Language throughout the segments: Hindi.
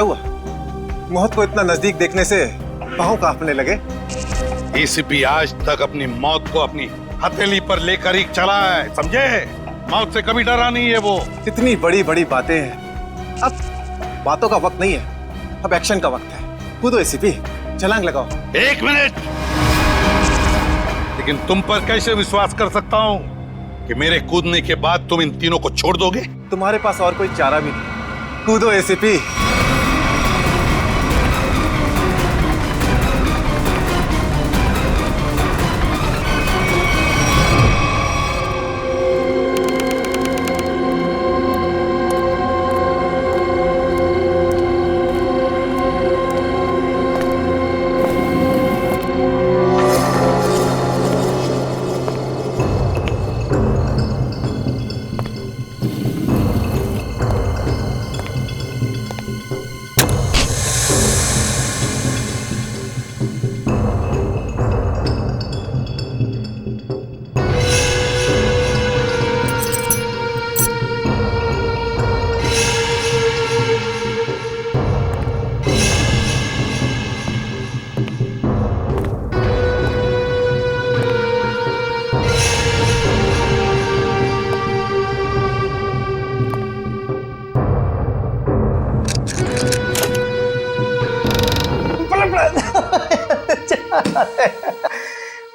क्या हुआ? मौत को इतना नजदीक देखने से पांव कांपने लगे। एसीपी आज तक अपनी मौत को अपनी हथेली पर लेकर ही चला है, समझे? मौत से कभी डरा नहीं है वो। इतनी बड़ी बड़ी बातें हैं, अब बातों का वक्त नहीं है, अब एक्शन का वक्त है। कूदो एसीपी, छलांग लगाओ। 1 मिनट, लेकिन तुम पर कैसे विश्वास कर सकता हूं कि मेरे कूदने के बाद तुम इन तीनों को छोड़ दोगे? तुम्हारे पास और कोई चारा भी नहीं। कूदो एसीपी।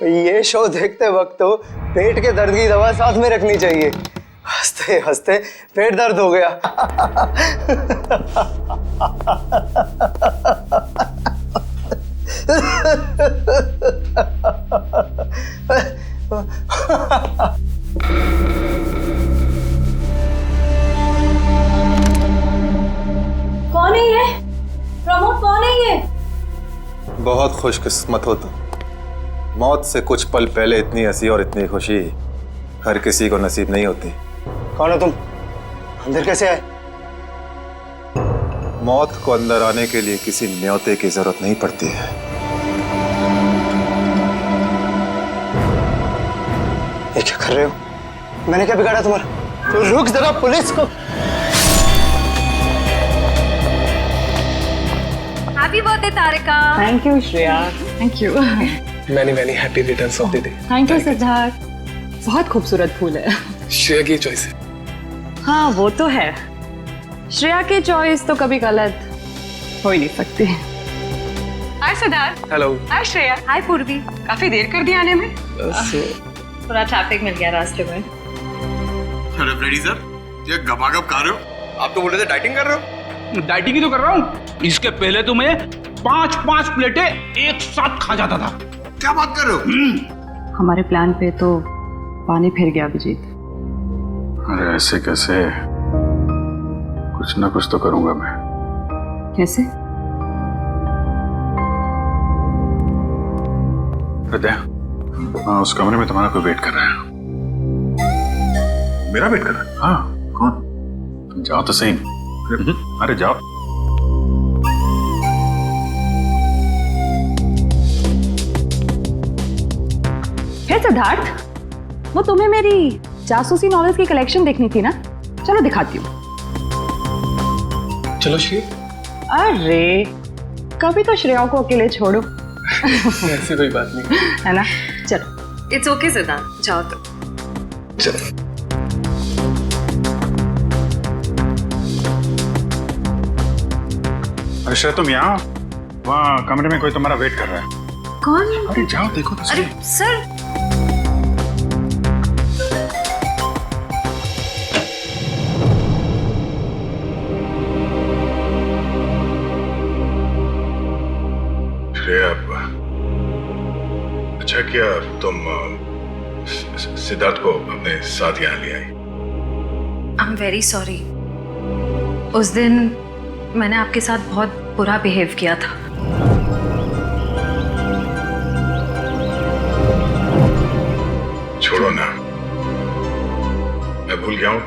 ये शो देखते वक्त तो पेट के दर्द की दवा साथ में रखनी चाहिए। हंसते हंसते पेट दर्द हो गया। कौन है ये? प्रमोद, कौन है ये? बहुत खुशकिस्मत हो तुम। मौत से कुछ पल पहले इतनी हंसी और इतनी खुशी हर किसी को नसीब नहीं होती। कौन हो तुम? अंदर कैसे आए? मौत को अंदर आने के लिए किसी न्योते की जरूरत नहीं पड़ती है। ये क्या कर रहे हो? मैंने क्या बिगाड़ा तुम्हारा? तो रुक जरा, पुलिस को। Happy birthday Tarika. Thank you Shreya. Thank you. Many happy returns of the day. Thank you Siddharth. बहुत खूबसूरत फूल है। श्रेया की चॉइस है। हाँ वो तो है, श्रेया की चॉइस तो कभी गलत हो ही नहीं सकती। हाय सिद्धार्थ। हेलो। हाय श्रेया। हाय पूर्वी। काफी देर कर दी आने में। थोड़ा ट्रैफिक मिल गया रास्ते में। अरे फ्रेडी सर, ये गपागप खा रहे हो? आप तो बोल रहे थे डाइटिंग कर रहे हो। डाइटिंग ही तो कर रहा हूँ। इसके पहले तो मैं 5-5 प्लेटें एक साथ खा जाता था। क्या बात कर रहे हो? हमारे प्लान पे तो पानी फिर गया अभिजीत। अरे ऐसे कैसे? कुछ ना कुछ तो करूंगा मैं। कैसे? हृदय, उस कमरे में तुम्हारा कोई वेट कर रहा है। मेरा वेट कर रहा है? हाँ। कौन? तुम जाओ तो सही। अरे जाओ। हे सिद्धार्थ, वो तुम्हें मेरी जासूसी नॉवेल्स की कलेक्शन देखनी थी ना? चलो दिखाती हूँ। चलो श्री। अरे कभी तो श्रेया को अकेले छोड़ो। ऐसी कोई बात नहीं है ना? चलो। इट्स ओके सिद्धार्थ, जाओ तो। चलो। अरे श्रेया तुम यहाँ, वहाँ कमरे में कोई तुम्हारा वेट कर रहा है। कौन? अरे जाओ देखो तो सही। अरे सर, श्रेया, अच्छा किया तुम सिद्धार्थ को अपने साथ यहाँ ले आई। I am very sorry. उस दिन मैंने आपके साथ बहुत बुरा बिहेव किया था। छोड़ो ना, मैं भूल गया हूँ,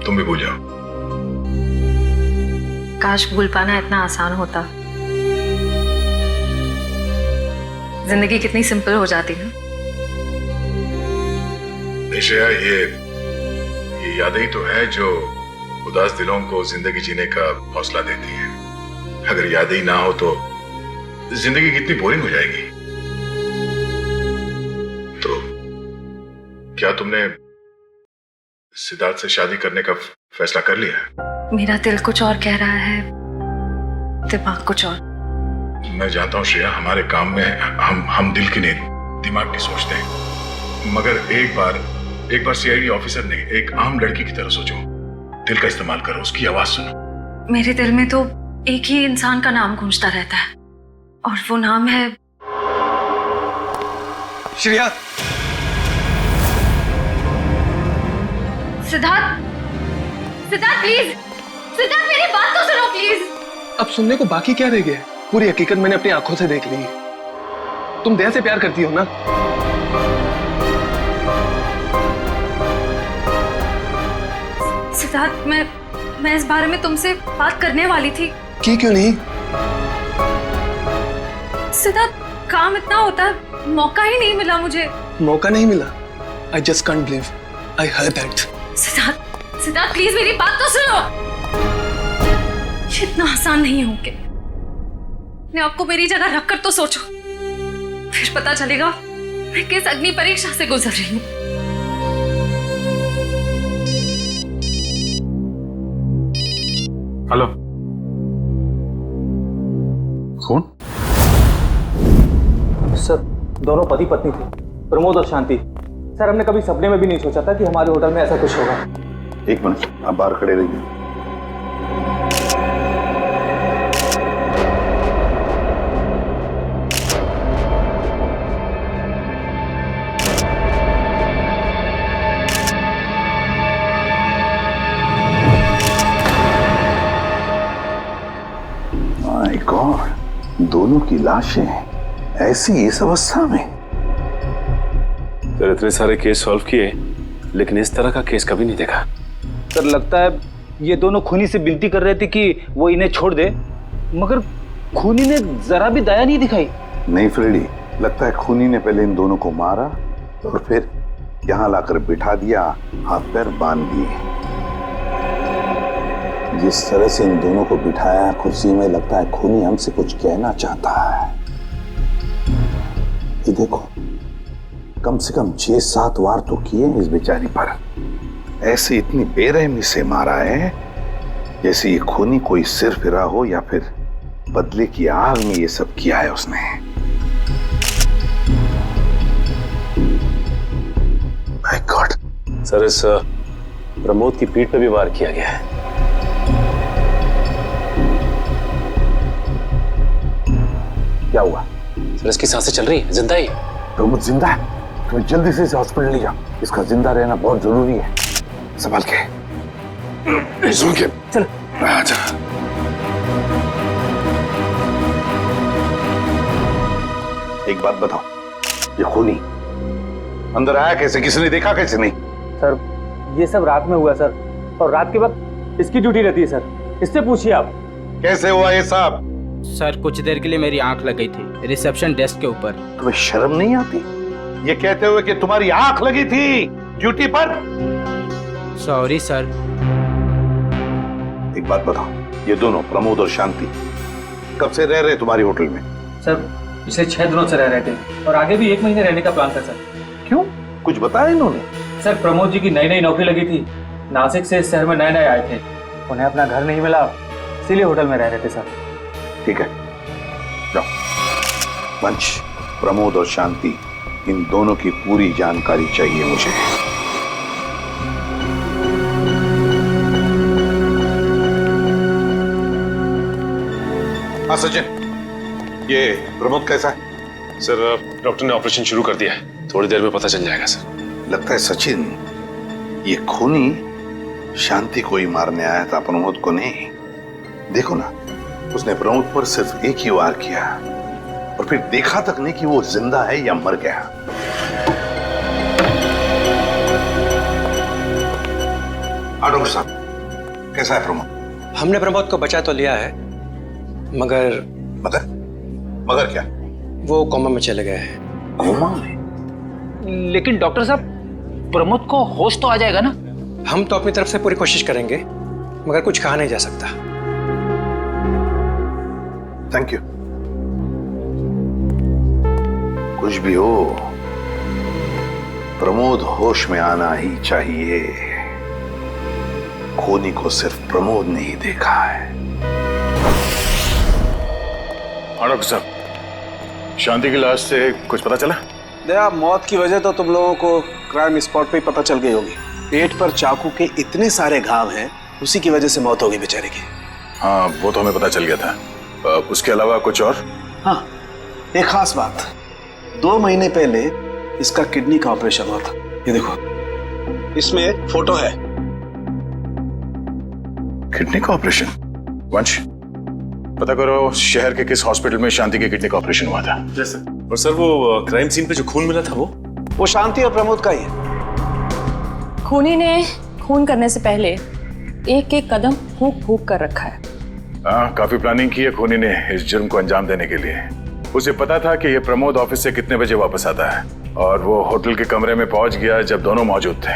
तुम भी भूल जाओ। काश भूल पाना इतना आसान होता। जिंदगी कितनी सिंपल हो जाती ना। श्रेया, ये यादें ही तो है जो उदास दिलों को जिंदगी जीने का हौसला देती है। अगर यादें ही ना हो तो जिंदगी कितनी बोरिंग हो जाएगी। तो क्या तुमने सिद्धार्थ से शादी करने का फैसला कर लिया? मेरा दिल कुछ और कह रहा है, दिमाग कुछ और। मैं जानता हूँ श्रेया, हमारे काम में हम दिल की नहीं दिमाग की सोचते हैं, मगर एक बार सीआईडी ऑफिसर ने एक आम लड़की की तरह सोचो, दिल का इस्तेमाल करो, उसकी आवाज सुनो। मेरे दिल में तो एक ही इंसान का नाम गूंजता रहता है और वो नाम है श्रेया। सिद्धार्थ। सिद्धार्थ प्लीज, सिद्धार्थ मेरी बात तो सुनो प्लीज। अब सुनने को बाकी क्या रह गया? पूरी हकीकत मैंने अपनी आंखों से देख ली। तुम दया से प्यार करती हो ना? सिद्धार्थ, मैं इस बारे में तुमसे बात करने वाली थी। की क्यों नहीं? सिद्धार्थ, काम इतना होता है, मौका ही नहीं मिला मुझे। मौका नहीं मिला? I just can't believe I heard that. Siddharth please मेरी बात तो सुनो। ये इतना आसान नहीं हो के। मैं आपको मेरी जगह रखकर तो सोचो, फिर पता चलेगा मैं किस अग्नि परीक्षा से गुजर रही हूँ। हेलो, कौन? सर, दोनों पति पत्नी थे, प्रमोद और शांति। सर, हमने कभी सपने में भी नहीं सोचा था कि हमारे होटल में ऐसा कुछ होगा। एक मिनट, आप बाहर खड़े रहिए। माय गॉड, दोनों की लाशें ऐसी इस अवस्था में। सर, इतने सारे केस सॉल्व किए लेकिन इस तरह का केस कभी नहीं देखा। सर, लगता है ये दोनों खूनी से विनती कर रहे थे कि वो इन्हें छोड़ दे, मगर खूनी ने जरा भी दया नहीं दिखाई। नहीं फ्रेडी, लगता है खूनी ने पहले इन दोनों को मारा और फिर यहाँ लाकर बिठा दिया, हाथ पैर बांध दिए। जिस तरह से इन दोनों को बिठाया कुर्सी में, लगता है खूनी हमसे कुछ कहना चाहता है। ये देखो, कम से कम 6-7 वार तो किए इस बेचारी पर। ऐसे इतनी बेरहमी से मारा है जैसे ये खूनी कोई सिर फिरा हो या फिर बदले की आग में ये सब किया है उसने। My God. सर, इस प्रमोद की पीठ पे भी वार किया गया है। क्या हुआ? सर, इसकी सांसें चल रही है, जिंदा ही। प्रमोद जिंदा है? तुम्हें जल्दी से इसे हॉस्पिटल ले जाओ, इसका जिंदा रहना बहुत जरूरी है। संभाल के, चल। आजा। एक बात बताओ, ये खूनी अंदर आया कैसे? किसी ने देखा कैसे? नहीं सर, ये सब रात में हुआ सर, और रात के वक्त इसकी ड्यूटी रहती है सर, इससे पूछिए आप। कैसे हुआ ये सब? सर, कुछ देर के लिए मेरी आंख लग गई थी रिसेप्शन डेस्क के ऊपर। तुम्हें शर्म नहीं आती ये कहते हुए कि तुम्हारी आंख लगी थी ड्यूटी पर? Sorry sir. एक बात बताओ, ये दोनों प्रमोद और शांति कब से रह रहे तुम्हारी होटल में? सर, पिछले 6 दिनों से रह रहे थे और आगे भी 1 महीने रहने का प्लान था सर। क्यों, कुछ बताया इन्होंने? सर, प्रमोद जी की नई नौकरी लगी थी, नासिक से इस शहर में नए आए थे, उन्हें अपना घर नहीं मिला, इसीलिए होटल में रह रहे थे सर। ठीक है, जाओ। पंच, प्रमोद और शांति, इन दोनों की पूरी जानकारी चाहिए मुझे। हाँ सचिन, ये प्रमोद कैसा है? सर, डॉक्टर ने ऑपरेशन शुरू कर दिया है, थोड़ी देर में पता चल जाएगा सर। लगता है सचिन, ये खूनी शांति को ही मारने आया था, प्रमोद को नहीं। देखो ना, उसने प्रमोद पर सिर्फ एक ही वार किया और फिर देखा तक नहीं कि वो जिंदा है या मर गया। डॉक्टर साहब, कैसा है प्रमोद? हमने प्रमोद को बचा तो लिया है, मगर मगर क्या? वो कोमा में चले गए हैं। कोमा में? लेकिन डॉक्टर साहब, प्रमोद को होश तो आ जाएगा ना? हम तो अपनी तरफ से पूरी कोशिश करेंगे, मगर कुछ कहा नहीं जा सकता। Thank you. कुछ भी हो, प्रमोद होश में आना ही चाहिए। खूनी को सिर्फ प्रमोद ने ही देखा है। हाँ डॉक्टर साहब, शांति की लाश से कुछ पता चला? दया, मौत की वजह तो तुम लोगों को क्राइम स्पॉट पे ही पता चल गई होगी। पेट पर चाकू के इतने सारे घाव हैं, उसी की वजह से मौत हो गई बेचारे की। हाँ, वो तो हमें पता चल गया था। उसके अलावा कुछ और? हाँ, एक खास बात। 2 महीने पहले इसका किडनी का ऑपरेशन हुआ था। ये देखो, इसमें एक फोटो है। किडनी का ऑपरेशन? वंश, पता करो शहर के किस हॉस्पिटल में शांति के किडनी का ऑपरेशन हुआ था। जैसे और सर, वो क्राइम सीन पे जो खून मिला था वो शांति और प्रमोद का ही है। खूनी ने खून करने से पहले एक एक कदम फूंक फूंक कर रखा है। हाँ, काफी प्लानिंग की है खूनी ने इस जुर्म को अंजाम देने के लिए। उसे पता था कि ये प्रमोद ऑफिस से कितने बजे वापस आता है और वो होटल के कमरे में पहुंच गया जब दोनों मौजूद थे।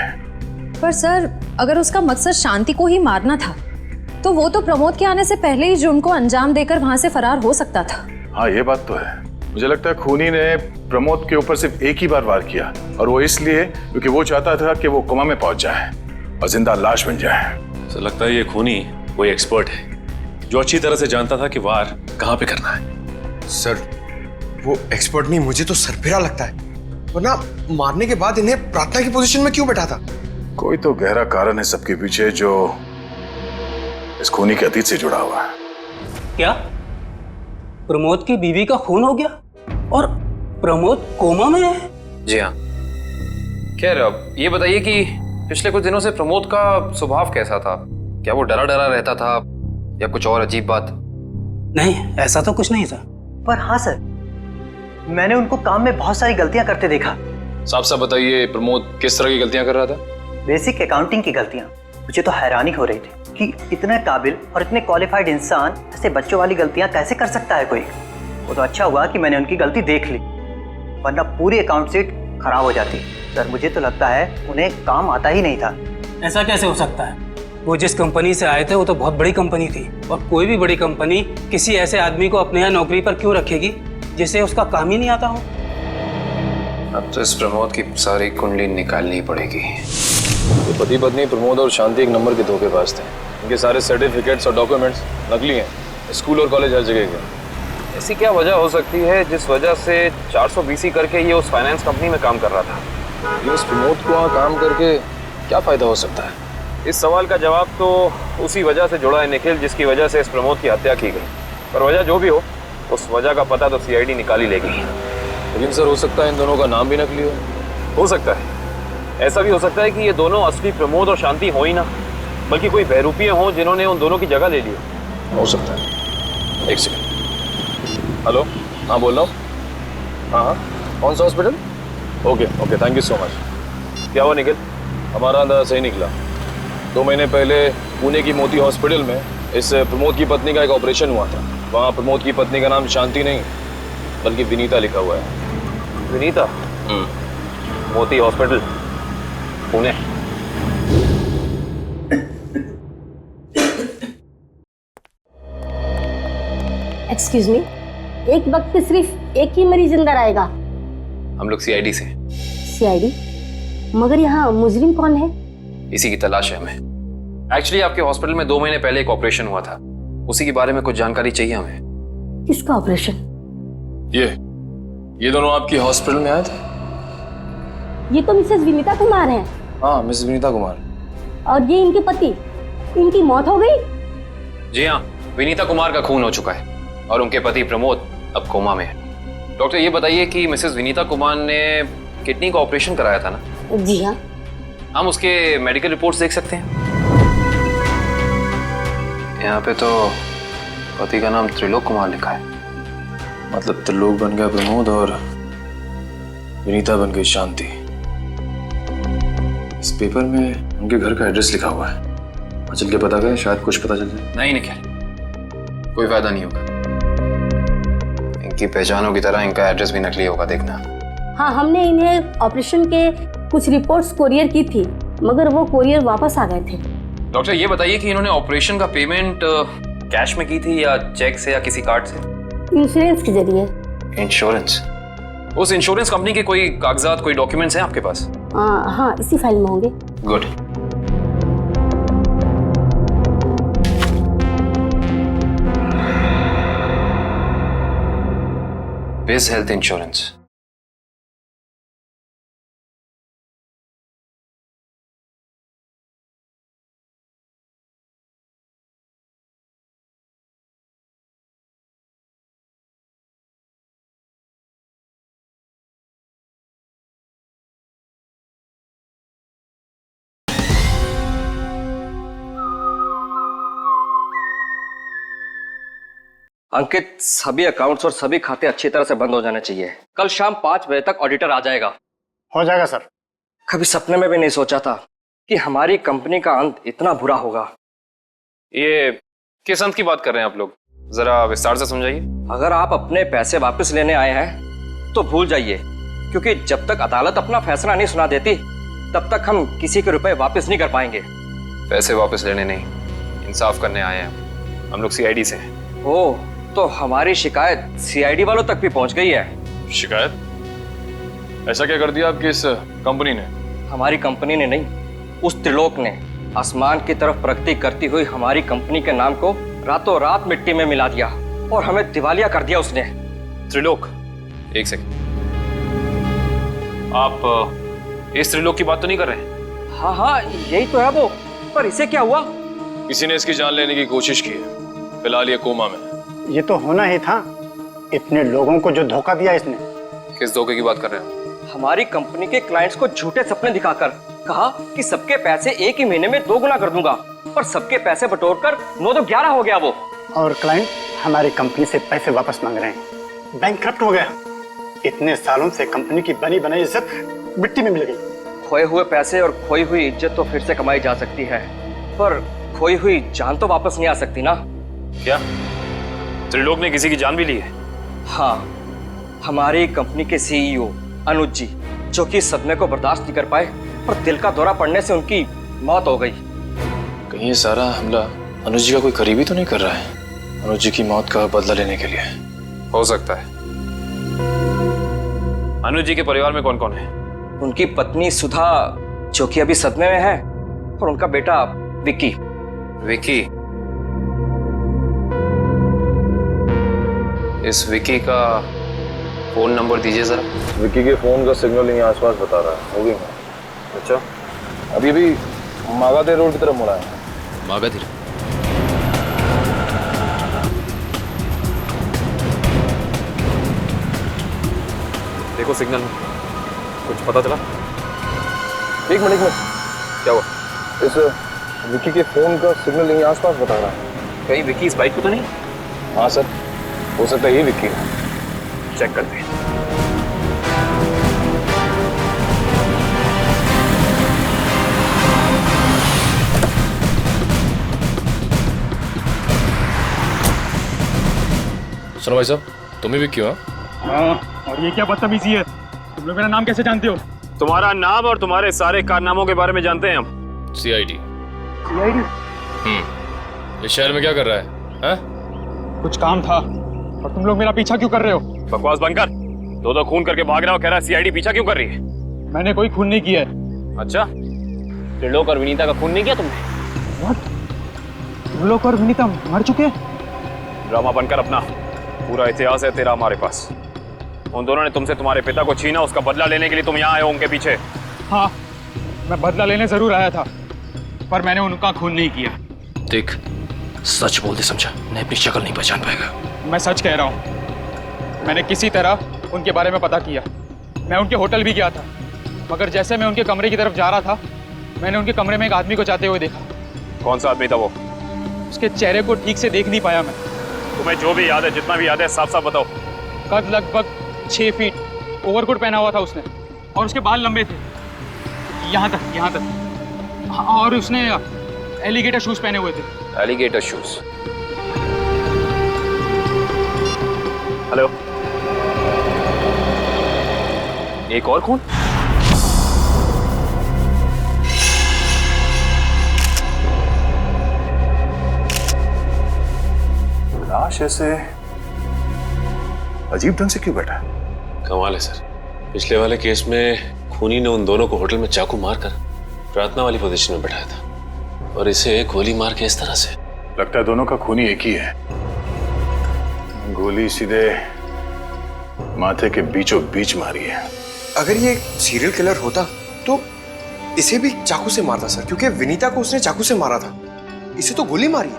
पर सर, अगर उसका मकसद शांति को ही मारना था तो वो तो प्रमोद के आने से पहले ही जुर्म को अंजाम देकर वहां से फरार हो सकता था। हाँ, ये बात तो है। मुझे लगता है खूनी ने प्रमोद के ऊपर सिर्फ एक ही बार वार किया, और वो इसलिए क्योंकि वो चाहता था कि वो कोमा में पहुंच जाए और जिंदा लाश बन जाए। सर, लगता है ये खूनी कोई एक्सपर्ट है जो अच्छी तरह से जानता था कि वार कहाँ पे करना है। सर, वो एक्सपर्ट नहीं, मुझे तो सरफिरा लगता है। वरना मारने के बाद इन्हें प्रार्थना की पोजीशन में क्यों बैठा था? कोई तो गहरा कारण है सबके पीछे जो इस खूनी के अतीत से जुड़ा हुआ है। क्या प्रमोद की बीवी का खून हो गया और प्रमोद कोमा में है? जी हाँ। खैर, अब ये बताइए कि पिछले कुछ दिनों से प्रमोद का स्वभाव कैसा था? क्या वो डरा डरा रहता था या कुछ और अजीब बात? नहीं, ऐसा तो कुछ नहीं था। पर हाँ सर, मैंने उनको काम में बहुत सारी गलतियां करते देखा। साफ साफ बताइए, प्रमोद किस तरह की गलतियां कर रहा था? बेसिक अकाउंटिंग की गलतियां। मुझे तो हैरानी हो रही थी कि इतने काबिल और इतने क्वालिफाइड इंसान ऐसे बच्चों वाली गलतियां कैसे कर सकता है कोई। वो तो अच्छा हुआ कि मैंने उनकी गलती देख ली, वरना पूरी अकाउंट शीट खराब हो जाती। सर, मुझे तो लगता है उन्हें काम आता ही नहीं था। ऐसा कैसे हो सकता है? वो जिस कंपनी से आए थे वो तो बहुत बड़ी कंपनी थी, और कोई भी बड़ी कंपनी किसी ऐसे आदमी को अपने यहाँ नौकरी पर क्यों रखेगी जिसे उसका काम ही नहीं आता हो? अब तो इस प्रमोद की सारी कुंडली निकालनी पड़ेगी। तो पति पत्नी प्रमोद और शांति एक नंबर के धोखेबाज थे। इनके सारे सर्टिफिकेट्स और डॉक्यूमेंट्स नकली हैं। स्कूल और कॉलेज हर जगह के। ऐसी क्या वजह हो सकती है जिस वजह से 420 करके ये उस फाइनेंस कंपनी में काम कर रहा था? ये उस प्रमोद को वहाँ काम करके क्या फायदा हो सकता है? इस सवाल का जवाब तो उसी वजह से जुड़ा है निखिल, जिसकी वजह से इस प्रमोद की हत्या की गई। पर वजह जो भी हो, उस वजह का पता तो सीआईडी निकाल ही लेगी। लेकिन सर, हो सकता है इन दोनों का नाम भी नकली हो सकता है। ऐसा भी हो सकता है कि ये दोनों असली प्रमोद और शांति हो ही ना, बल्कि कोई बहरूपिये हों जिन्होंने उन दोनों की जगह ले ली हो सकता है। एक सेकंड। हेलो, हाँ बोल रहा हूँ। हाँ, कौन सा hospital? Okay, thank you so much. क्या हुआ निखिल? हमारा अंदाजा सही निकला। 2 महीने पहले पुणे की मोती हॉस्पिटल में इस प्रमोद की पत्नी का एक ऑपरेशन हुआ था। वहाँ प्रमोद की पत्नी का नाम शांति नहीं बल्कि विनीता लिखा हुआ है। विनीता? मोती हॉस्पिटल, पुणे। एक्सक्यूज मी, एक वक्त पे सिर्फ एक ही मरीज अंदर आएगा? हम लोग सीआईडी से। सीआईडी? मगर यहाँ मुजरिम कौन है? इसी की तलाश है हमें। एक्चुअली आपके हॉस्पिटल में 2 महीने पहले एक ऑपरेशन हुआ था, उसी के बारे में कुछ जानकारी चाहिए हमें। किसका ऑपरेशन? ये दोनों आपके हॉस्पिटल में आए थे? ये तो मिसेस विनीता कुमार हैं। हाँ, मिसेस विनीता कुमार। और ये इनके पति, इनकी मौत हो गई? जी हाँ, विनीता कुमार का खून हो चुका है और उनके पति प्रमोद अब कोमा में है। डॉक्टर, ये बताइए कि मिसेस विनीता कुमार ने किडनी का ऑपरेशन कराया था ना? जी हाँ। हम उसके मेडिकल रिपोर्ट्स देख सकते हैं? यहाँ पे तो पति का नाम त्रिलोक कुमार लिखा है। मतलब त्रिलोक बन गया प्रमोद और विनीता बन गई शांति। इस पेपर में उनके घर का एड्रेस लिखा हुआ है। चल के पता करें, शायद कुछ पता चल जाए। नहीं निखिल, कोई फायदा नहीं होगा। इनकी पहचानों की तरह इनका एड्रेस भी नकली होगा, देखना। हाँ, हमने इन्हें ऑपरेशन के कुछ रिपोर्ट्स कोरियर की थी, मगर वो कोरियर वापस आ गए थे। डॉक्टर, ये बताइए कि इन्होंने ऑपरेशन का पेमेंट कैश में की थी या चेक से या किसी कार्ड से? इंश्योरेंस के जरिए। इंश्योरेंस? उस इंश्योरेंस कंपनी के कोई कागजात, कोई डॉक्यूमेंट्स हैं आपके पास? हाँ, इसी फाइल में होंगे। गुड। बिज हेल्थ इंश्योरेंस। अंकित, सभी अकाउंट्स और सभी खाते अच्छी तरह से बंद हो जाने चाहिए। कल शाम 5 बजे तक ऑडिटर आ जाएगा। हो जाएगा सर। कभी सपने में भी नहीं सोचा था कि हमारी कंपनी का अंत इतना बुरा होगा। ये किस अंत की बात कर रहे हैं आप लोग? जरा विस्तार से समझाइए। अगर आप अपने पैसे वापस लेने आए हैं तो भूल जाइए, क्योंकि जब तक अदालत अपना फैसला नहीं सुना देती तब तक हम किसी के रुपए वापस नहीं कर पाएंगे। पैसे वापस लेने नहीं, इंसाफ करने आए हैं हम लोग सीआईडी से। ओह, तो हमारी शिकायत सीआईडी वालों तक भी पहुंच गई है। शिकायत? ऐसा क्या कर दिया आपकी इस कंपनी ने? हमारी कंपनी ने नहीं, उस त्रिलोक ने आसमान की तरफ प्रगति करती हुई हमारी कंपनी के नाम को रातों रात मिट्टी में मिला दिया और हमें दिवालिया कर दिया उसने। त्रिलोक? एक सेकंड, आप इस त्रिलोक की बात तो नहीं कर रहे? हाँ हाँ, यही तो है वो। पर इसे क्या हुआ? किसी ने इसकी जान लेने की कोशिश की है, फिलहाल ये कोमा में। ये तो होना ही था, इतने लोगों को जो धोखा दिया इसने। किस धोखे की बात कर रहे हैं? हमारी कंपनी के क्लाइंट्स को झूठे सपने दिखाकर कहा कि सबके पैसे एक ही महीने में 2 गुना कर दूंगा, पर सबके पैसे बटोरकर 9 तो 11 हो गया वो। और क्लाइंट हमारी कंपनी से पैसे वापस मांग रहे हैं। बैंकक्रप्ट हो गया। इतने सालों से कंपनी की बनी बनाई इज्जत मिट्टी में मिल गई। खोए हुए पैसे और खोई हुई इज्जत तो फिर से कमाई जा सकती है, पर खोई हुई जान तो वापस नहीं आ सकती ना। क्या त्रिलोक ने किसी की जान भी ली है? हाँ, हमारी कंपनी के सीईओ अनुज जी, जो कि सदमे को बर्दाश्त नहीं कर पाए और दिल का दौरा पड़ने से उनकी मौत हो गई। कहीं ये सारा हमला अनुज जी का कोई करीबी तो नहीं कर रहा है? अनुज जी की मौत का बदला लेने के लिए? हो सकता है। अनुज जी के परिवार में कौन कौन है? उनकी पत्नी सुधा, जो कि अभी सदमे में है, और उनका बेटा विक्की। विक्की? इस विक्की का फोन नंबर दीजिए जरा। विक्की के फोन का सिग्नल यहीं आसपास बता रहा है। हो गई मैं। अच्छा, अभी भी मागाधीर रोड की तरफ मुड़ा है। मागाधीर? देखो सिग्नल, कुछ पता चला? एक मिनट। क्या हुआ? इस विक्की के फोन का सिग्नल यहीं आसपास बता रहा है। कहीं विक्की इस बाइक को तो नहीं? हाँ सर, हो सकता है ये विक्की है। चेक करते हैं। सुनो भाई साहब, तुम ही विक्की हो? हाँ, और ये क्या बदतमीजी है? तुम लोग मेरा नाम कैसे जानते हो? तुम्हारा नाम और तुम्हारे सारे कारनामों के बारे में जानते हैं हम। सीआईडी। सीआईडी? इस शहर में क्या कर रहा है? हाँ? कुछ काम था, और तुम लोग मेरा पीछा क्यों कर रहे हो? बकवास बंद कर। दो खून करके भाग रहा हो, कह रहा है सीआईडी पीछा क्यों कर रही है? मैंने कोई खून नहीं किया है। अच्छा, त्रिलोक और विनीता का खून नहीं किया तुमने? What? त्रिलोक और विनीता मर चुके? ड्रामा बनकर अपना पूरा इतिहास है तेरा हमारे पास। उन दोनों ने तुमसे तुम्हारे पिता को छीना, उसका बदला लेने के लिए तुम यहाँ आए हो उनके पीछे। हाँ, मैं बदला लेने जरूर आया था, पर मैंने उनका खून नहीं किया। देख, सच बोल दे, समझा? नहीं अपनी शक्ल नहीं पहचान पाएगा। मैं सच कह रहा हूँ। मैंने किसी तरह उनके बारे में पता किया। मैं उनके होटल भी गया था, मगर जैसे मैं उनके कमरे की तरफ जा रहा था, मैंने उनके कमरे में एक आदमी को जाते हुए देखा। कौन सा आदमी था वो? उसके चेहरे को ठीक से देख नहीं पाया मैं। तुम्हें जो भी याद है, जितना भी याद है, साफ साफ बताओ। कद लगभग 6 फीट, ओवरकोट पहना हुआ था उसने, और उसके बाल लंबे थे यहाँ तक। हाँ, और उसने एलिगेटर शूज पहने हुए थे। Alligator shoes? हेलो, एक और खून? लाश ऐसे अजीब ढंग से क्यों बैठा है? कमाल है सर, पिछले वाले केस में खूनी ने उन दोनों को होटल में चाकू मारकर प्रार्थना वाली पोजीशन में बैठाया था और इसे गोली मार के इस तरह से। लगता है दोनों का खूनी एक ही है। गोली सीधे माथे के बीचों बीच मारी है। अगर ये सीरियल किलर होता तो इसे भी चाकू से मारता सर, क्योंकि विनीता को उसने चाकू से मारा था, इसे तो गोली मारी।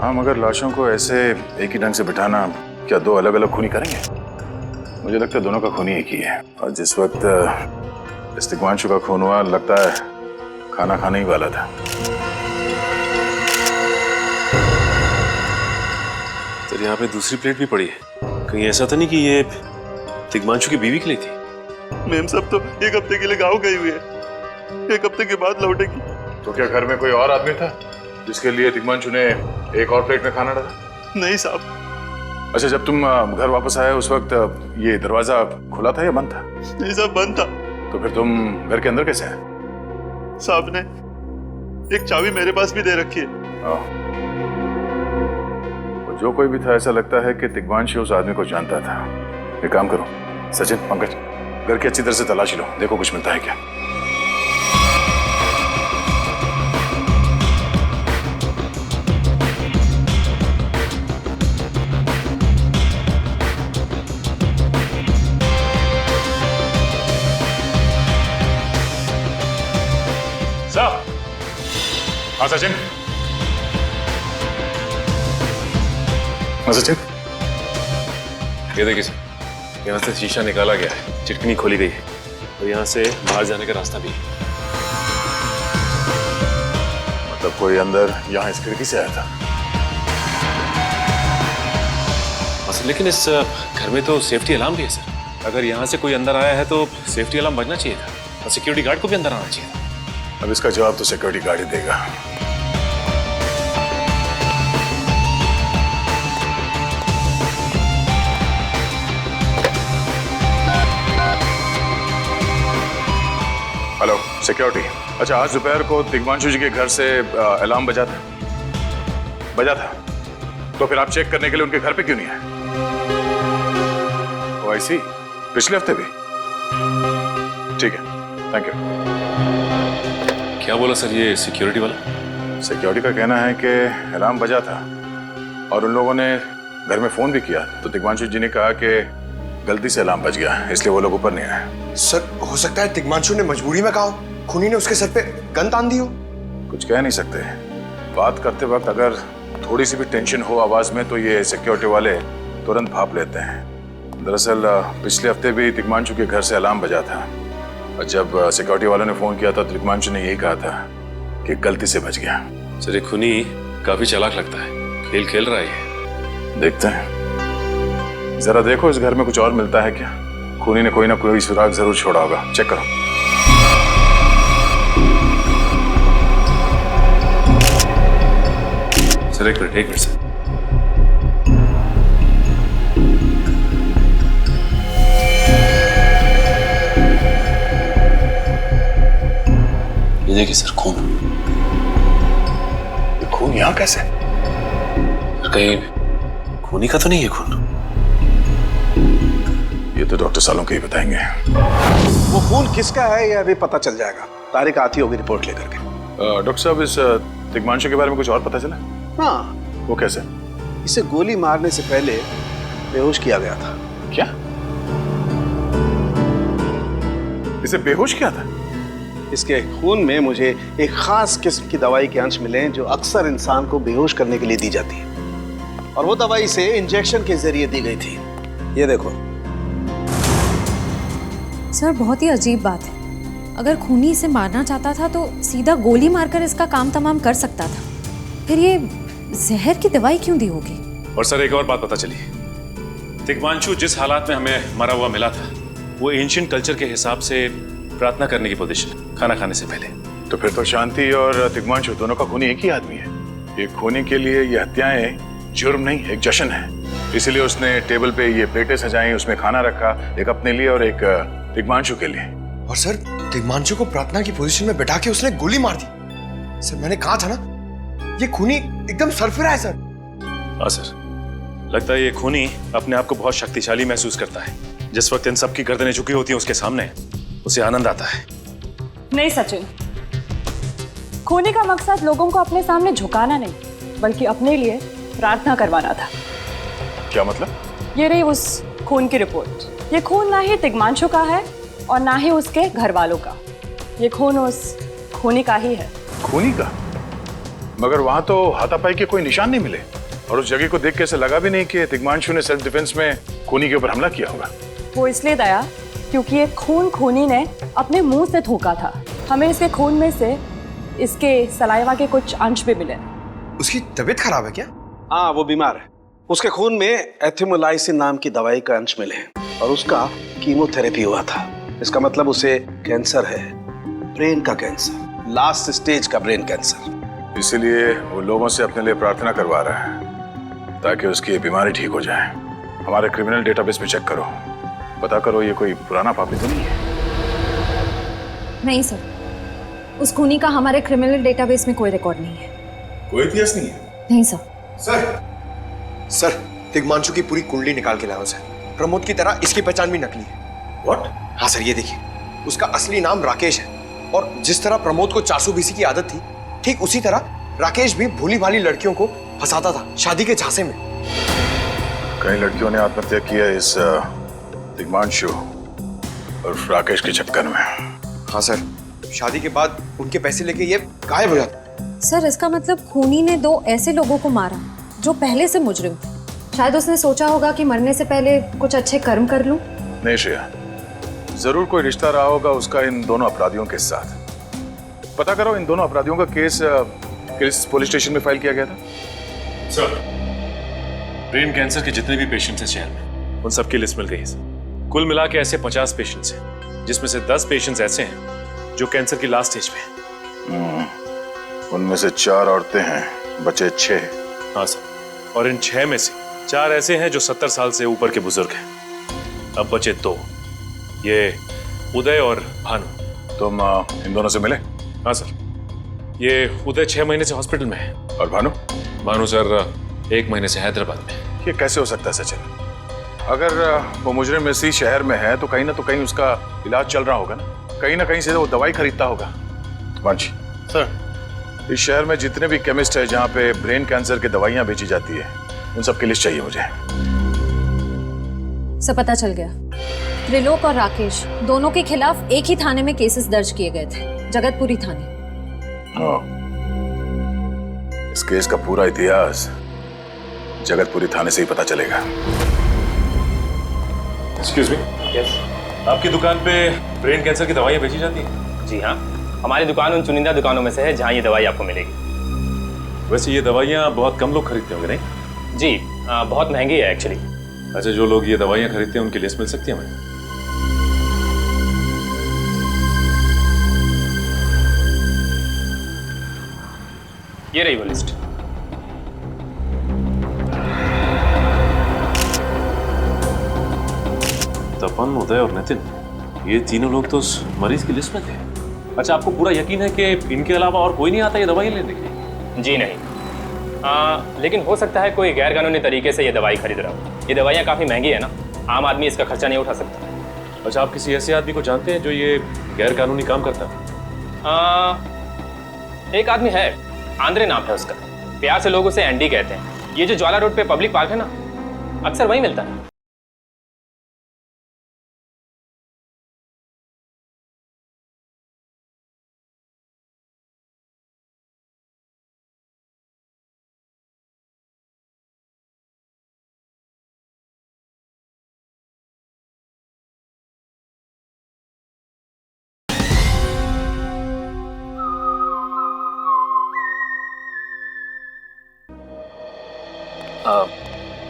हाँ, मगर लाशों को ऐसे एक ही ढंग से बिठाना क्या दो अलग अलग खूनी करेंगे? मुझे लगता है दोनों का खूनी एक ही है। और जिस वक्त इस तिग्मांशु का खून हुआ, लगता है खाना खाने ही वाला था। तो यहाँ पे दूसरी प्लेट भी पड़ी है, कहीं ऐसा तो नहीं कि ये तिग्मांशु की बीवी के लिए थी? मैम सब तो एक हफ्ते के लिए गाँव गई हुई है, एक हफ्ते के बाद लौटेगी। तो क्या घर में कोई और आदमी था जिसके लिए तिग्मांशु ने एक और प्लेट में खाना डाला? नहीं साहब। अच्छा, जब तुम घर वापस आए उस वक्त ये दरवाजा खुला था या बंद था? नहीं साहब, बंद था। तो फिर तुम घर के अंदर कैसे आए? साहब ने एक चाबी मेरे पास भी दे रखी है। तो जो कोई भी था, ऐसा लगता है कि तिग्मांशु उस आदमी को जानता था। एक काम करो सचिन, पंकज, घर की अच्छी तरह से तलाशी लो, देखो कुछ मिलता है क्या। हाँ सचिन, सचिन, ये देखिए सर, यहाँ से शीशा निकाला गया है, चिटकनी खोली गई है और यहाँ से बाहर जाने का रास्ता भी है। मतलब कोई अंदर यहाँ इस खिड़की से आया था? सर, लेकिन इस घर में तो सेफ्टी अलार्म भी है सर। अगर यहाँ से कोई अंदर आया है तो सेफ्टी अलार्म बजना चाहिए था और सिक्योरिटी गार्ड को भी अंदर आना चाहिए था। अब इसका जवाब तो सिक्योरिटी गार्ड ही देगा। Hello security. अच्छा, आज दोपहर को तिग्मांशु जी के घर से अलार्म बजा था? बजा था। तो फिर आप चेक करने के लिए उनके घर पे क्यों नहीं आए? ओ आई सी, पिछले हफ्ते भी? ठीक है, थैंक यू। क्या बोला सर ये सिक्योरिटी वाला? सिक्योरिटी का कहना है कि अलार्म बजा था और उन लोगों ने घर में फोन भी किया, तो तिग्मांशु जी ने कहा कि गलती से अलार्म बज गया, इसलिए वो लोग ऊपर नहीं आए। सर, हो सकता है तिग्मांशु ने मजबूरी में कहा हो, खूनी ने उसके सर पे गन तान दी हो। कुछ कह नहीं सकते। बात करते वक्त अगर थोड़ी सी भी टेंशन हो आवाज में तो ये सिक्योरिटी वाले तुरंत भाप लेते हैं। दरअसल पिछले हफ्ते भी तिग्मांशु के घर से अलार्म बजा था और जब सिक्योरिटी वालों ने फोन किया था तो तिग्मांशु ने यही कहा था कि गलती से बच गया। सर, ये खूनी काफी चालाक लगता है, खेल खेल रहा है। देखते हैं, जरा देखो इस घर में कुछ और मिलता है क्या। खूनी ने कोई ना कोई सुराग जरूर छोड़ा होगा, चेक करो। सर एक मिनट सर। ये देखिए सर, खून। ये खून यहाँ कैसे? कहीं खूनी का तो नहीं है खून? ये तो डॉक्टर सालों के ही बताएंगे। वो खून किसका है ये अभी पता चल जाएगा। तारिक आती होगी रिपोर्ट लेकर के। डॉक्टर साहब, इस तिग्मांशु के बारे में कुछ और पता चला? हाँ। वो कैसे? इसे गोली मारने से पहले बेहोश किया गया था। क्या? इसे बेहोश किया था? इसके खून में मुझे एक खास किस्म की दवाई के अंश मिले जो अक्सर इंसान को बेहोश करने के लिए दी जाती है, और वो दवाई से इंजेक्शन के जरिए दी गई थी। ये देखो। सर, बहुत ही अजीब बात है। अगर खूनी इसे मारना चाहता था तो सीधा गोली मारकर इसका काम तमाम कर सकता था, फिर ये जहर की दवाई क्यों दी होगी? और सर एक और बात पता चली, तिग्मांशु जिस हालात में हमें मरा हुआ मिला था वो एंशिएंट कल्चर के हिसाब से प्रार्थना करने की पोजीशन, खाना खाने से पहले। तो फिर तो शांति और तिग्मांशु दोनों का खूनी एक ही आदमी है। ये खूनी के लिए ये हत्याएं जुर्म नहीं, एक जश्न है। इसलिए उसने टेबल पे ये प्लेटें सजाई, उसमें खाना रखा, एक अपने लिए और एक तिग्मांशु के लिए। और सर, तिग्मांशु को प्रार्थना की पोजीशन में बैठा के उसने गोली मार दी। सर, मैंने कहा था ना, ये खूनी एकदम सरफिरा है सर। हाँ सर, लगता है ये खूनी अपने आप को बहुत शक्तिशाली महसूस करता है। जिस वक्त इन सब की गर्दनें झुकी होती हैं उसके सामने, उसे आनंद आता है। नहीं सचिन, खूनी का मकसद लोगों को अपने सामने झुकाना नहीं, बल्कि अपने लिए प्रार्थना करवाना था। क्या मतलब? ये रही उस खून की रिपोर्ट। ये खून ना ही तिग्मांशु का है और ना ही उसके घर वालों का। ये खून उस खूनी का ही है। खूनी का? मगर वहां तो हाथापाई के कोई निशान नहीं मिले, और उस जगह को देख के ऐसा लगा भी नहीं कि तिग्मांशु ने सेल्फ डिफेंस में खूनी के ऊपर हमला किया होगा। वो इसलिए दया क्योंकि ये खून खूनी ने अपने मुंह से थूका था। हमें इसके खून में से इसके सलाइवा के कुछ अंश भी मिले। उसकी तबीयत खराब है क्या? हाँ, वो बीमार है। उसके खून में एथिमोलाइसिन नाम की दवाई का अंश मिले और उसका कीमोथेरेपी हुआ था। इसका मतलब उसे कैंसर है, ब्रेन का कैंसर, लास्ट स्टेज का ब्रेन कैंसर। इसीलिए वो लोगों से अपने लिए प्रार्थना करवा रहा है ताकि उसकी बीमारी ठीक हो जाए। हमारे क्रिमिनल डेटाबेस में चेक करो, पता करो ये कोई पुराना पापी तो नहीं है। नहीं सर, उस खूनी का हमारे क्रिमिनल डेटाबेस में कोई रिकॉर्ड नहीं है। कोई इतिहास नहीं है? नहीं सर। सर, तिग्मांशु की पूरी कुंडली निकाल के लाओ सर। प्रमोद की तरह इसकी पहचान भी नकली है। What? हाँ सर, ये देखिए, उसका असली नाम राकेश है, और जिस तरह प्रमोद को चासू बीसी की आदत थी, ठीक उसी तरह राकेश भी भोली भाली लड़कियों को फंसाता था शादी के झांसे में। कई लड़कियों ने आत्महत्या की है इस तिग्मांशु और राकेश के चक्कर में। हाँ सर, शादी के बाद उनके पैसे लेके ये गायब हो जाता। सर, इसका मतलब खूनी ने 2 ऐसे लोगों को मारा जो पहले से मुजरिम थे। शायद उसने सोचा होगा कि मरने से पहले कुछ अच्छे कर्म कर लूं। नहीं श्रेया, जरूर कोई रिश्ता रहा होगा उसका इन दोनों अपराधियों के साथ। पता करो इन दोनों अपराधियों का केस किस पुलिस स्टेशन में फाइल किया गया था? सर, ब्रेन कैंसर के जितने भी पेशेंट्स हैं शहर में, उन सबकी लिस्ट मिल गई है सर। कुल मिला के ऐसे 50 पेशेंट्स हैं, जिसमें से 10 पेशेंट्स ऐसे हैं जो कैंसर की लास्ट स्टेज पे हैं। उनमें से 4 औरतें हैं, बचे 6। हाँ सर, और इन 6 में से 4 ऐसे हैं जो 70 साल से ऊपर के बुजुर्ग हैं। अब बचे 2, ये उदय और भानु। तुम इन दोनों से मिले? हाँ सर, ये उदय 6 महीने से हॉस्पिटल में है। और भानु? भानु सर 1 महीने से हैदराबाद में। ये कैसे हो सकता है सचिन? अगर वो मुजरिम इसी शहर में है तो कहीं ना उसका इलाज चल रहा होगा ना कहीं से वो दवाई खरीदता होगा। मांझी सर, इस शहर में जितने भी केमिस्ट है जहाँ पे ब्रेन कैंसर की दवाइयाँ बेची जाती है, उन सब की लिस्ट चाहिए मुझे। सब पता चल गया। त्रिलोक और राकेश दोनों के खिलाफ एक ही थाने में केसेस दर्ज किए गए थे, जगतपुरी थाने। इस केस का पूरा इतिहास जगतपुरी थाने से ही पता चलेगा। Excuse me. यस। आपकी दुकान पे ब्रेन कैंसर की दवाइयाँ बेची जाती हैं? जी हाँ, हमारी दुकान उन चुनिंदा दुकानों में से है जहाँ ये दवाई आपको मिलेगी। वैसे ये दवाइयाँ बहुत कम लोग खरीदते होंगे नहीं? जी, बहुत महंगी है एक्चुअली। अच्छा, जो लोग ये दवाइयाँ खरीदते हैं उनकी लिस्ट मिल सकती है हमें? ये रही वो लिस्ट। तपन, उदय और नितिन, ये तीनों लोग तो उस मरीज की लिस्ट में थे। अच्छा, आपको पूरा यकीन है कि इनके अलावा और कोई नहीं आता ये दवाई लेने के लिए? जी नहीं, लेकिन हो सकता है कोई गैर कानूनी तरीके से ये दवाई खरीद रहा हो। ये दवाइयाँ काफ़ी महंगी है ना, आम आदमी इसका खर्चा नहीं उठा सकता। अच्छा, आप किसी ऐसे आदमी को जानते हैं जो ये गैर कानूनी काम करता है? एक आदमी है, आंद्रे नाम है उसका। प्यार से लोग उसे एंडी कहते हैं। ये जो ज्वाला रोड पे पब्लिक पार्क है ना, अक्सर वहीं मिलता है।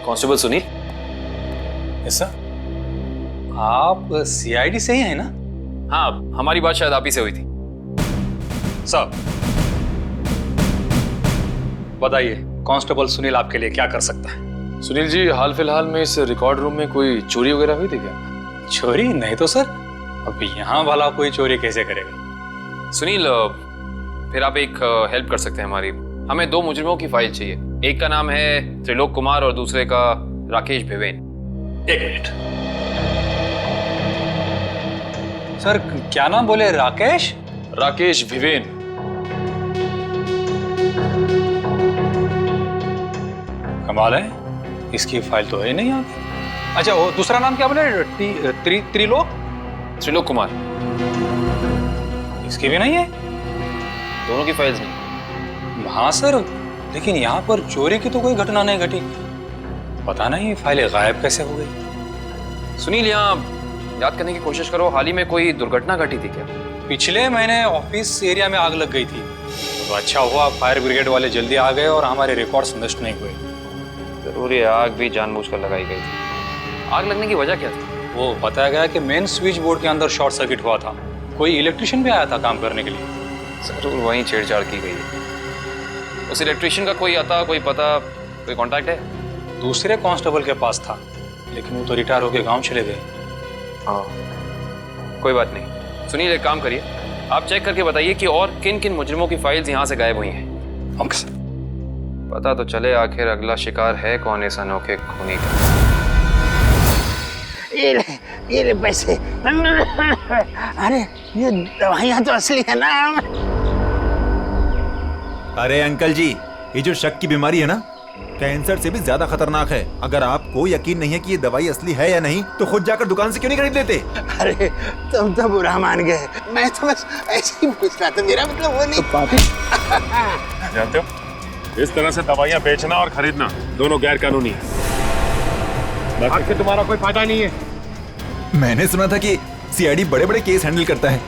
कांस्टेबल सुनील। Yes sir. आप सीआईडी से ही हैं ना? हाँ, हमारी बात शायद आप ही से हुई थी। सर बताइए, कांस्टेबल सुनील आपके लिए क्या कर सकता है? सुनील जी, हाल फिलहाल में इस रिकॉर्ड रूम में कोई चोरी वगैरह हुई थी क्या? चोरी नहीं तो सर, अब यहाँ वाला कोई चोरी कैसे करेगा? सुनील, फिर आप एक हेल्प कर सकते हैं हमारी। हमें 2 मुजरिमों की फाइल चाहिए। एक का नाम है त्रिलोक कुमार और दूसरे का राकेश भिवेन। एक मिनट सर, क्या नाम बोले? राकेश? राकेश भिवेन। कमाल है, इसकी फाइल तो है नहीं यहाँ। अच्छा, वो दूसरा नाम क्या बोले? त्रिलोक? त्रिलोक कुमार। इसकी भी नहीं है? दोनों की फाइल्स नहीं। हाँ सर, लेकिन यहाँ पर चोरी की तो कोई घटना नहीं घटी। पता नहीं फाइलें गायब कैसे हो गई। सुनील, यहाँ याद करने की कोशिश करो, हाल ही में कोई दुर्घटना घटी थी क्या? पिछले महीने ऑफिस एरिया में आग लग गई थी, तो अच्छा हुआ फायर ब्रिगेड वाले जल्दी आ गए और हमारे रिकॉर्ड्स नष्ट नहीं हुए। जरूर ये आग भी जानबूझकर लगाई गई थी। आग लगने की वजह क्या थी? वो बताया गया कि मेन स्विच बोर्ड के अंदर शॉर्ट सर्किट हुआ था। कोई इलेक्ट्रिशियन भी आया था काम करने के लिए। जरूर वहीं छेड़छाड़ की गई है। उस इलेक्ट्रिशियन का कोई आता, कोई पता, कोई कांटेक्ट है? दूसरे कांस्टेबल के पास था, लेकिन वो तो रिटायर होकर गांव चले गए। हाँ, कोई बात नहीं। सुनील, एक काम करिए, आप चेक करके बताइए कि और किन किन मुजरिमों की फाइल्स यहाँ से गायब हुई हैं। पता तो चले आखिर अगला शिकार है कौन इस अनोखे खूनी का। ये ले पैसे। अरे ये दवाइयाँ तो असली है ना। अरे अंकल जी, ये जो शक की बीमारी है ना, कैंसर से भी ज्यादा खतरनाक है। अगर आपको यकीन नहीं है कि ये दवाई असली है या नहीं, तो खुद जाकर दुकान से क्यों नहीं खरीद लेते? अरे तुम तो बुरा मान गए, मैं तो बस ऐसे ही पूछ रहा था, मेरा मतलब वो नहीं। जानते हो, इस तरह से दवाइयाँ बेचना और खरीदना दोनों गैर कानूनी है। आखिर तुम्हारा कोई फायदा नहीं है। मैंने सुना था कि सीआईडी बड़े बड़े केस हैंडल करता है।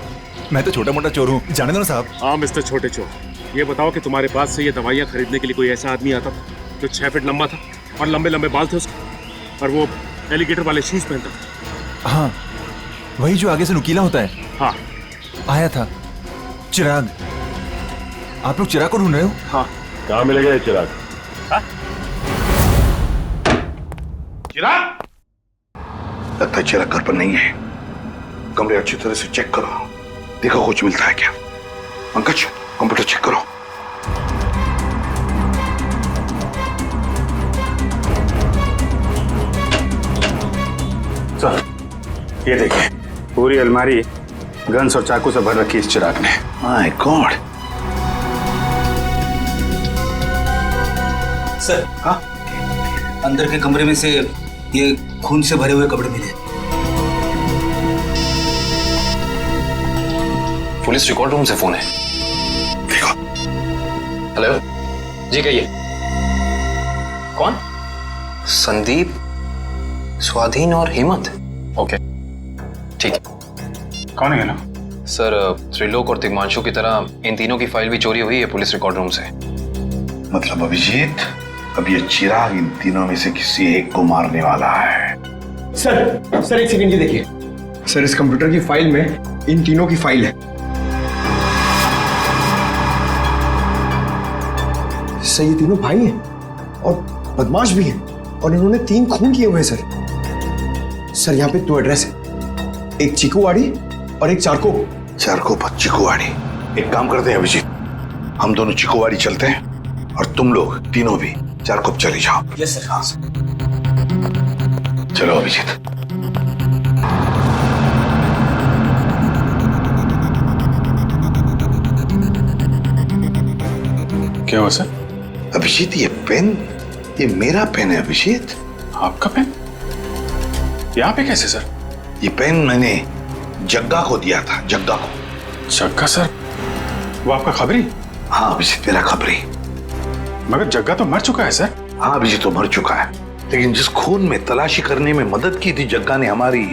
मैं तो छोटा मोटा चोर हूँ, जाने दो ना साहब। हाँ मिस्टर छोटे चोर, ये बताओ कि तुम्हारे पास से ये दवाइयाँ खरीदने के लिए कोई ऐसा आदमी आता था जो 6 फीट लंबा था और लंबे लंबे बाल थे उसके, और वो एलिगेटर वाले शूज पहनता था? हाँ, वही जो आगे से नुकीला होता है। हाँ, आया था चिराग। आप लोग चिराग को ढूंढ रहे हो? हाँ। कहाँ मिलेगा ये चिराग? चिराग? लगता है चिराग घर पर नहीं है। कमरे अच्छी तरह से चेक करो, देखो कुछ मिलता है क्या। पंकज, कंप्यूटर चेक करो। सर, ये देखिए, पूरी अलमारी गन्स और चाकू से भर रखी इस चिराग ने। My God. सर, हाँ, अंदर के कमरे में से ये खून से भरे हुए कपड़े मिले। पुलिस रिकॉर्ड रूम से फोन है। देखो। हेलो जी, कहिए। कौन? संदीप, स्वाधीन और हेमंत। ओके, ठीक है। कौन है ना? सर, त्रिलोक और तिग्मांशु की तरह इन तीनों की फाइल भी चोरी हुई है पुलिस रिकॉर्ड रूम से। मतलब अभिजीत, अब ये चिराग इन तीनों में से किसी एक को मारने वाला है। सर एक सेकंड, ये देखिए सर, इस कंप्यूटर की फाइल में इन तीनों की फाइल है। सर, ये तीनों भाई हैं और बदमाश भी हैं, और इन्होंने 3 खून किए हुए हैं सर। सर, यहाँ पे 2 एड्रेस है, एक चीकूवाड़ी और एक चारकोप। चिकूवाड़ी। एक काम करते हैं अभिजीत, हम दोनों चिकूवाड़ी चलते हैं और तुम लोग तीनों भी चारकोप चले जाओ। Yes sir. हाँ सर। चलो अभिजीत। क्या हुआ सर? अभिजीत, ये पेन, ये मेरा पेन है अभिजीत। आपका पेन? यहाँ पे कैसे सर? ये पेन मैंने जग्गा को दिया था। जग्गा को। जग्गा सर? वो आपका खबरी? हाँ अभिजीत, मेरा खबरी। मगर जग्गा तो मर चुका है सर। हाँ अभिजीत, तो मर चुका है, लेकिन जिस खून में तलाशी करने में मदद की थी जग्गा ने हमारी,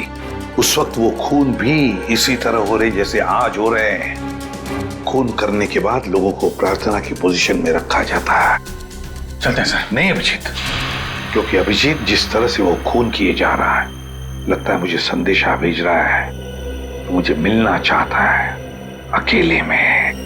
उस वक्त वो खून भी इसी तरह हो रहे जैसे आज हो रहे हैं। खून करने के बाद लोगों को प्रार्थना की पोजीशन में रखा जाता है। चलते हैं सर। नहीं अभिजीत, क्योंकि अभिजीत जिस तरह से वो खून किए जा रहा है, लगता है मुझे संदेशा भेज रहा है, तो मुझे मिलना चाहता है अकेले में।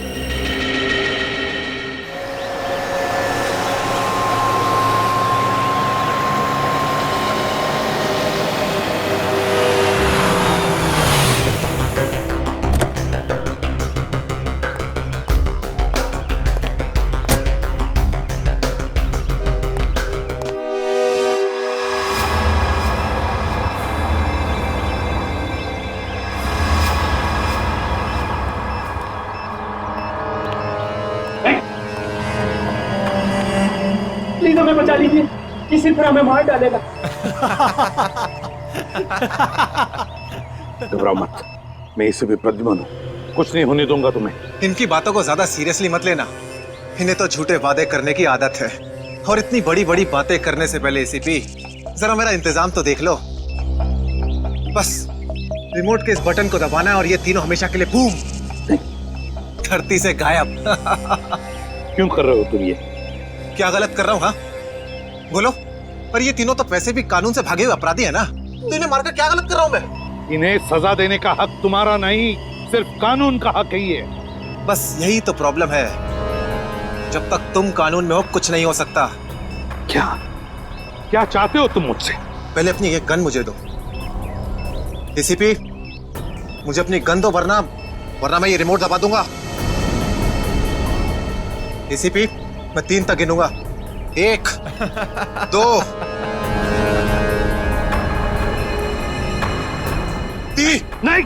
प्लीज हमें बचा लीजिए, किसी तरह हमें मार डालेगा। घबराओ मत, मैं इसे भी प्रद्युम्न हूं, कुछ नहीं होने दूंगा तुम्हें। इनकी बातों को ज्यादा सीरियसली मत लेना। इन्हें तो झूठे वादे करने की आदत है, और इतनी बड़ी बड़ी बातें करने से पहले एसीपी जरा मेरा इंतजाम तो देख लो। बस रिमोट के इस बटन को दबाना है और ये तीनों हमेशा के लिए बूम धरती से गायब। क्यों कर रहे हो तुम ये? क्या गलत कर रहा हूँ? हाँ बोलो। पर ये तीनों तो वैसे भी कानून से भागे हुए अपराधी है ना, तो इन्हें मारकर क्या गलत कर रहा हूँ मैं? इन्हें सजा देने का हक तुम्हारा नहीं, सिर्फ कानून का हक ही है। बस यही तो प्रॉब्लम है, जब तक तुम कानून में हो कुछ नहीं हो सकता। क्या क्या चाहते हो तुम मुझसे? पहले अपनी ये गन मुझे दो एसीपी, मुझे अपनी गन दो, वरना मैं ये रिमोट दबा दूंगा। एसीपी मैं 3 तक गिनूंगा। 1 2 3। नहीं,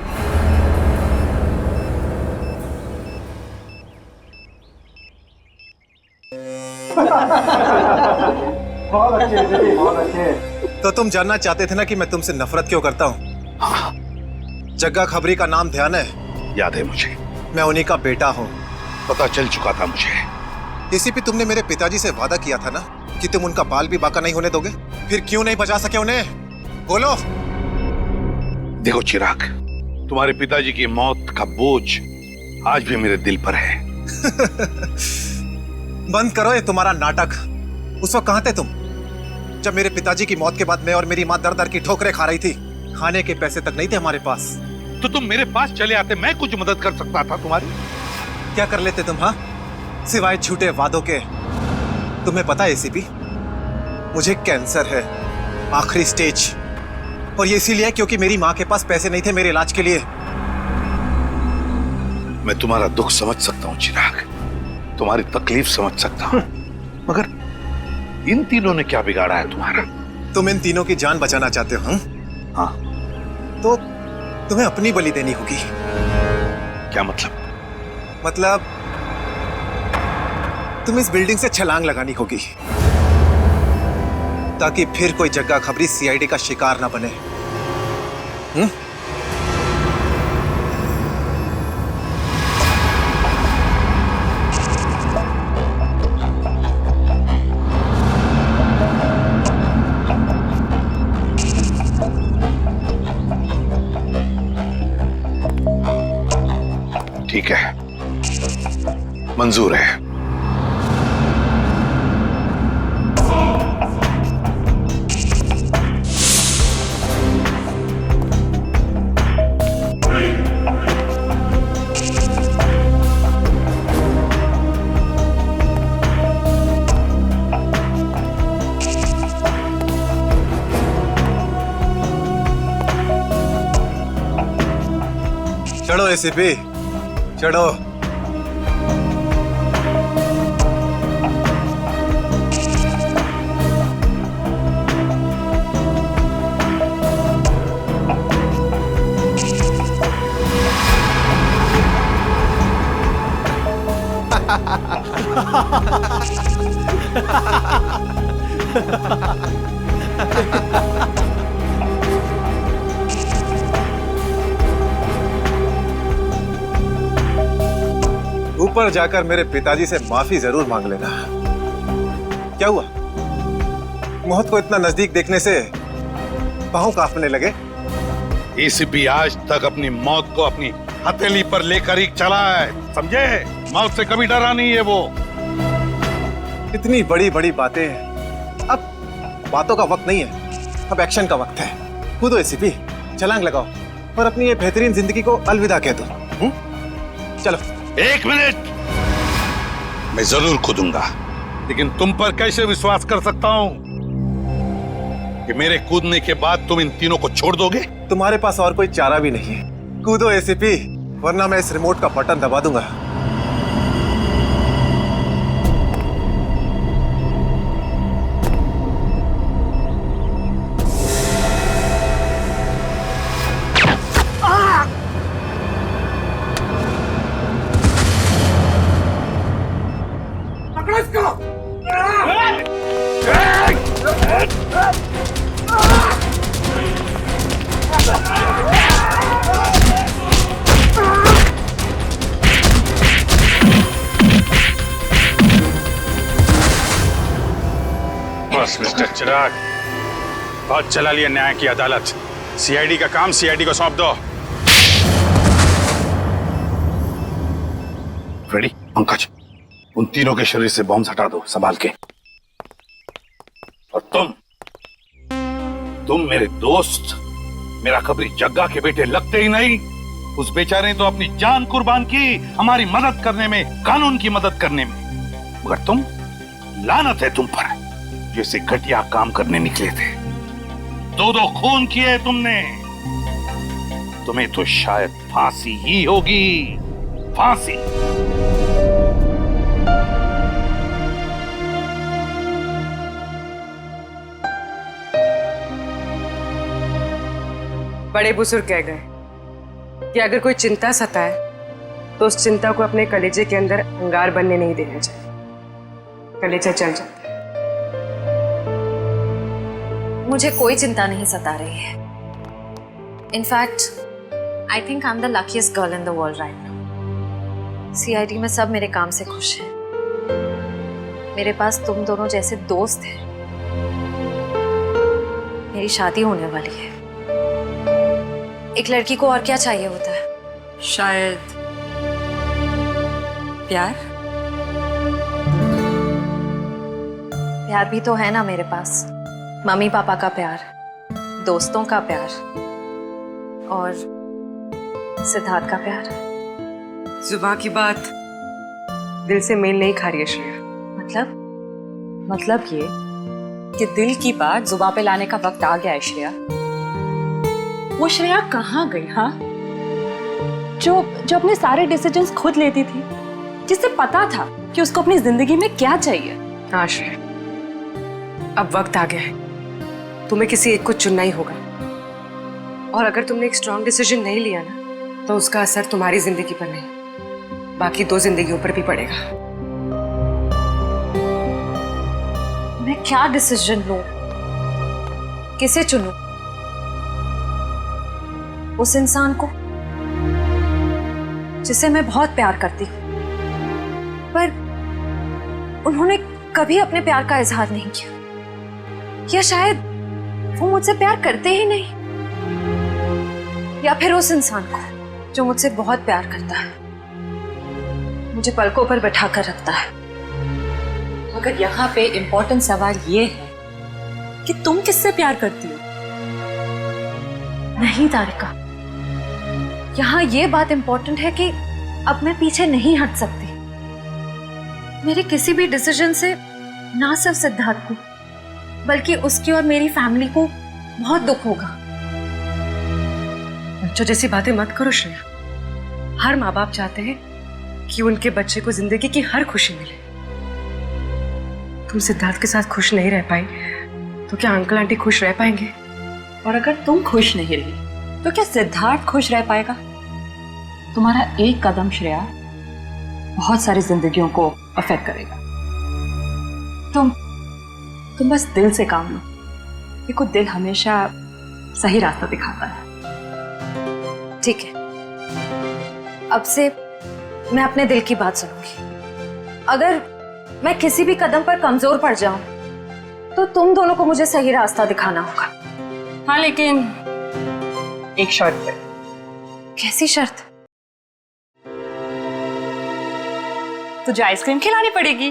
बहुत अच्छे, बहुत अच्छे। तो तुम जानना चाहते थे ना कि मैं तुमसे नफरत क्यों करता हूं? हाँ। जग्गा खबरी का नाम ध्यान है? याद है मुझे, मैं उन्हीं का बेटा हूं। पता चल चुका था मुझे। एसीपी तुमने मेरे पिताजी से वादा किया था ना कि तुम उनका बाल भी बाका नहीं होने दोगे, फिर क्यों नहीं बचा सके उन्हें? बोलो। देखो चिराग, तुम्हारे पिताजी की मौत का बोझ आज भी मेरे दिल पर है। बंद करो ये तुम्हारा नाटक। उस वक्त कहां थे तुम जब मेरे पिताजी की मौत के बाद मैं और मेरी मां दर दर की ठोकरें खा रही थी? खाने के पैसे तक नहीं थे हमारे पास। तो तुम मेरे पास चले आते, मैं कुछ मदद कर सकता था तुम्हारी। क्या कर लेते तुम? हाँ, सिवाय झूठे वादों के। तुम्हें पता है एसीपी, मुझे कैंसर है, आखिरी स्टेज, और ये इसीलिए क्योंकि मेरी मां के पास पैसे नहीं थे मेरे इलाज के लिए। मैं तुम्हारा दुख समझ सकता हूँ चिराग, तुम्हारी तकलीफ समझ सकता हूँ, मगर इन तीनों ने क्या बिगाड़ा है तुम्हारा? तुम इन तीनों की जान बचाना चाहते हो? हाँ। तो तुम्हें अपनी बलि देनी होगी। क्या मतलब? मतलब तुम इस बिल्डिंग से छलांग लगानी होगी, ताकि फिर कोई जग्गा खबरी सीआईडी का शिकार ना बने। ठीक है, मंजूर है। चढ़ो एसीपी, चढ़ो। ऊपर जाकर मेरे पिताजी से माफी जरूर मांग लेना। क्या हुआ? मौत को इतना नजदीक देखने से पांव कांपने लगे? एसीपी आज तक अपनी मौत को अपनी हथेली पर लेकर ही चला है, समझे? मौत से कभी डरा नहीं है वो। इतनी बड़ी बड़ी बातें, अब बातों का वक्त नहीं है, अब एक्शन का वक्त है। कूदो एसीपी, छलांग लगाओ और अपनी ये बेहतरीन जिंदगी को अलविदा कह दो। चलो। 1 मिनट, मैं जरूर कूदूंगा, लेकिन तुम पर कैसे विश्वास कर सकता हूं कि मेरे कूदने के बाद तुम इन तीनों को छोड़ दोगे? तुम्हारे पास और कोई चारा भी नहीं है। कूदो एसीपी, वरना मैं इस रिमोट का बटन दबा दूंगा। बस मिस्टर चिराग, बहुत चला लिया न्याय की अदालत। सीआईडी का काम सीआईडी को सौंप दो। फ्रेडी, पंकज, उन तीनों के शरीर से बॉम्ब हटा दो संभाल के। और तुम मेरे दोस्त, मेरा कबरी जग्गा के बेटे लगते ही नहीं। उस बेचारे ने तो अपनी जान कुर्बान की हमारी मदद करने में, कानून की मदद करने में। मगर तुम, लानत है तुम पर, जैसे घटिया काम करने निकले थे। दो खून किए तुमने। तुम्हें तो शायद फांसी ही होगी, फांसी। बड़े बुजुर्ग कह गए कि अगर कोई चिंता सताए तो उस चिंता को अपने कलेजे के अंदर अंगार बनने नहीं देना चाहिए। कलेजा जल जाता है। मुझे कोई चिंता नहीं सता रही है। In fact I think I am the luckiest girl in the world right now. CID में सब मेरे काम से खुश हैं। मेरे पास तुम दोनों जैसे दोस्त हैं। मेरी शादी होने वाली है। एक लड़की को और क्या चाहिए होता है? शायद प्यार। प्यार भी तो है ना मेरे पास। मम्मी पापा का प्यार, दोस्तों का प्यार और सिद्धार्थ का प्यार। जुबान की बात दिल से मेल नहीं खा रही है श्रेया। मतलब ये कि दिल की बात जुबान पे लाने का वक्त आ गया है श्रेया। वो श्रेया कहाँ गई? हाँ, जो अपने सारे डिसीजंस खुद लेती थी, जिसे पता था कि उसको अपनी जिंदगी में क्या चाहिए। हाँ श्रेया, अब वक्त आ गया है। तुम्हें किसी एक को चुनना ही होगा। और अगर तुमने एक स्ट्रॉन्ग डिसीजन नहीं लिया ना, तो उसका असर तुम्हारी जिंदगी पर नहीं, बाकी दो जिंदगियों पर भी पड़ेगा। मैं क्या डिसीजन लूं? किसे चुनूं? उस इंसान को जिसे मैं बहुत प्यार करती हूं, पर उन्होंने कभी अपने प्यार का इजहार नहीं किया, या शायद वो मुझसे प्यार करते ही नहीं, या फिर उस इंसान को जो मुझसे बहुत प्यार करता है, मुझे पलकों पर बैठा कर रखता है। मगर यहाँ पे इम्पोर्टेंट सवाल ये है कि तुम किससे प्यार करती हो? नहीं तारिका, यहाँ ये बात इम्पोर्टेंट है कि अब मैं पीछे नहीं हट सकती। मेरे किसी भी डिसीजन से ना सिर्फ सिद्धार्थ को, बल्कि उसकी और मेरी फैमिली को बहुत दुख होगा। बच्चों जैसी बातें मत करो श्रेया। हर माँ बाप चाहते हैं कि उनके बच्चे को जिंदगी की हर खुशी मिले। तुम सिद्धार्थ के साथ खुश नहीं रह पाई तो क्या अंकल आंटी खुश रह पाएंगे? और अगर तुम खुश नहीं रही तो क्या सिद्धार्थ खुश रह पाएगा? तुम्हारा एक कदम श्रेया बहुत सारी जिंदगियों को अफेक्ट करेगा। तुम बस दिल से काम लो। देखो, दिल हमेशा सही रास्ता दिखाता है। ठीक है, अब से मैं अपने दिल की बात सुनूंगी। अगर मैं किसी भी कदम पर कमजोर पड़ जाऊं तो तुम दोनों को मुझे सही रास्ता दिखाना होगा। हाँ, लेकिन एक शर्त पे। कैसी शर्त? तुझे आइसक्रीम खिलानी पड़ेगी।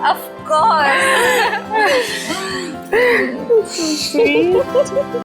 Of course.